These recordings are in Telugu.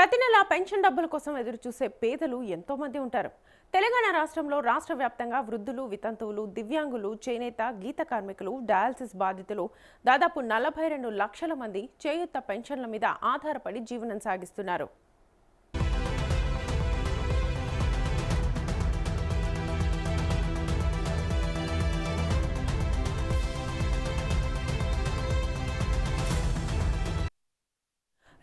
ప్రతి నెల పెన్షన్ డబ్బుల కోసం ఎదురు చూసే పేదలు ఎంతో మంది ఉంటారు. తెలంగాణ రాష్ట్రంలో రాష్ట్ర వ్యాప్తంగా వృద్ధులు, వితంతువులు, దివ్యాంగులు, చేనేత, గీత కార్మికులు, డయాలసిస్ బాధితులు దాదాపు 42 లక్షల మంది చేయూత పెన్షన్ల మీద ఆధారపడి జీవనం సాగిస్తున్నారు.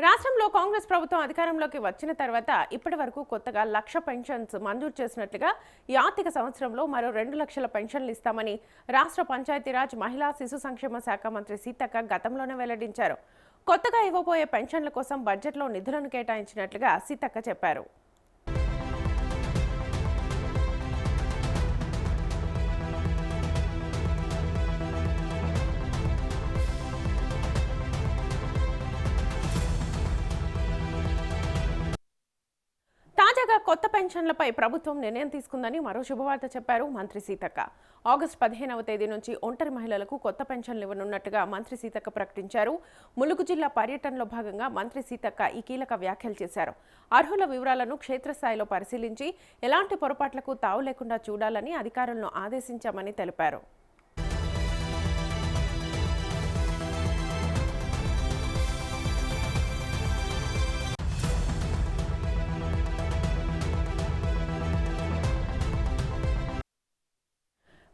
రాష్ట్రంలో కాంగ్రెస్ ప్రభుత్వం అధికారంలోకి వచ్చిన తర్వాత ఇప్పటి వరకు కొత్తగా 1,00,000 పెన్షన్స్ మంజూరు చేసినట్లుగా ఈ ఆర్థిక సంవత్సరంలో మరో 2 లక్షల పెన్షన్లు ఇస్తామని రాష్ట్ర పంచాయతీరాజ్, మహిళా శిశు సంక్షేమ శాఖ మంత్రి సీతక్క గతంలోనే వెల్లడించారు. కొత్తగా ఇవ్వబోయే పెన్షన్ల కోసం బడ్జెట్లో నిధులను కేటాయించినట్లుగా సీతక్క చెప్పారు. తాజాగా కొత్త పెన్షన్లపై ప్రభుత్వం నిర్ణయం తీసుకుందని మరో శుభవార్త చెప్పారు మంత్రి సీతక్క. ఆగస్టు 15వ తేదీ నుంచి ఒంటరి మహిళలకు కొత్త పెన్షన్లు ఇవ్వనున్నట్టుగా మంత్రి సీతక్క ప్రకటించారు. ములుగు జిల్లా పర్యటనలో భాగంగా మంత్రి సీతక్క ఈ కీలక వ్యాఖ్యలు చేశారు. అర్హుల వివరాలను క్షేత్రస్థాయిలో పరిశీలించి ఎలాంటి పొరపాట్లకు తావు లేకుండా చూడాలని అధికారులను ఆదేశించామని తెలిపారు.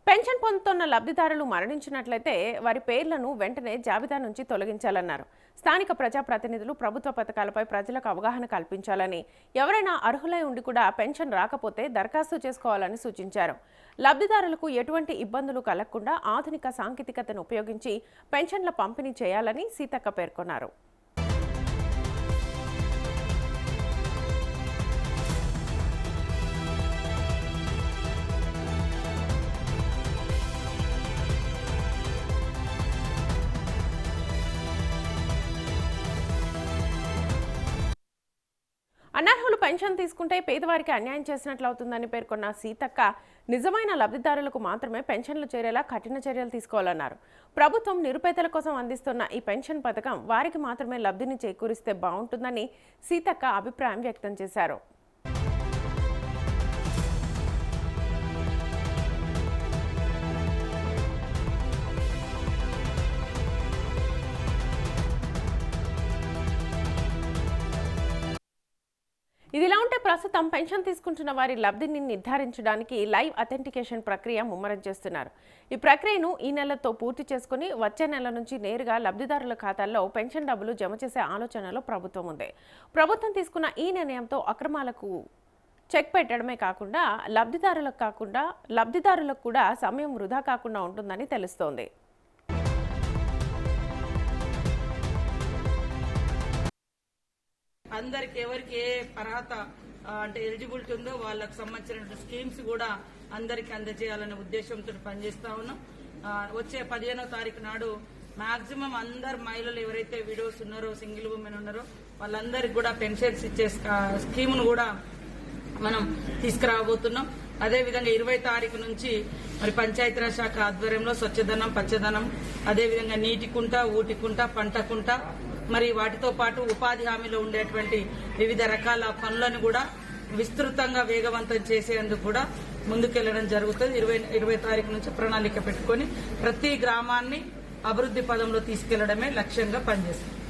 పెన్షన్ పొందుతున్న లబ్ధిదారులు మరణించినట్లయితే వారి పేర్లను వెంటనే జాబితా నుంచి తొలగించాలన్నారు. స్థానిక ప్రజాప్రతినిధులు ప్రభుత్వ పథకాలపై ప్రజలకు అవగాహన కల్పించాలని, ఎవరైనా అర్హులై ఉండి కూడా పెన్షన్ రాకపోతే దరఖాస్తు చేసుకోవాలని సూచించారు. లబ్ధిదారులకు ఎటువంటి ఇబ్బందులు కలగకుండా ఆధునిక సాంకేతికతను ఉపయోగించి పెన్షన్ల పంపిణీ చేయాలని సీతక్క పేర్కొన్నారు. అనర్హులు పెన్షన్ తీసుకుంటే పేదవారికి అన్యాయం చేసినట్లు అవుతుందని పేర్కొన్న సీతక్క, నిజమైన లబ్ధిదారులకు మాత్రమే పెన్షన్లు చేరేలా కఠిన చర్యలు తీసుకోవాలన్నారు. ప్రభుత్వం నిరుపేదల కోసం అందిస్తున్న ఈ పెన్షన్ పథకం వారికి మాత్రమే లబ్ధిని చేకూరిస్తే బాగుంటుందని సీతక్క అభిప్రాయం వ్యక్తం చేశారు. ఇదిలా ఉంటే ప్రస్తుతం పెన్షన్ తీసుకుంటున్న వారి లబ్ధిని నిర్ధారించడానికి లైవ్ అథెంటికేషన్ ప్రక్రియ ముమ్మరం చేస్తున్నారు. ఈ ప్రక్రియను ఈ నెలతో పూర్తి చేసుకుని వచ్చే నెల నుంచి నేరుగా లబ్ధిదారుల ఖాతాల్లో పెన్షన్ డబ్బులు జమ చేసే ఆలోచనలో ప్రభుత్వం ఉంది. ప్రభుత్వం తీసుకున్న ఈ నిర్ణయంతో అక్రమాలకు చెక్ పెట్టడమే కాకుండా లబ్ధిదారులకు కూడా సమయం వృధా కాకుండా ఉంటుందని తెలుస్తోంది. అందరికి ఎవరికి ఏ అర్హత అంటే ఎలిజిబిలిటీ ఉందో వాళ్ళకు సంబంధించిన స్కీమ్స్ కూడా అందరికి అందజేయాలనే ఉద్దేశంతో పనిచేస్తా ఉన్నాం. వచ్చే 15వ తారీఖు నాడు మాక్సిమం అందరు మహిళలు ఎవరైతే విడోస్ ఉన్నారో, సింగిల్ ఉమెన్ ఉన్నారో వాళ్ళందరికి కూడా పెన్షన్స్ ఇచ్చే స్కీమ్ను కూడా మనం తీసుకురాబోతున్నాం. అదేవిధంగా 20వ తారీఖు నుంచి మరి పంచాయతీరాజ్ శాఖ ఆధ్వర్యంలో స్వచ్ఛధనం, పచ్చదనం, అదేవిధంగా నీటి కుంట, ఊటి కుంట, పంట కుంట, మరి వాటితో పాటు ఉపాధి హామీలో ఉండేటువంటి వివిధ రకాల పనులను కూడా విస్తృతంగా వేగవంతం చేసేందుకు కూడా ముందుకెళ్లడం జరుగుతుంది. 20వ తారీఖు నుంచి ప్రణాళిక పెట్టుకుని ప్రతి గ్రామాన్ని అభివృద్ధి పదంలో తీసుకెళ్లడమే లక్ష్యంగా పనిచేస్తుంది.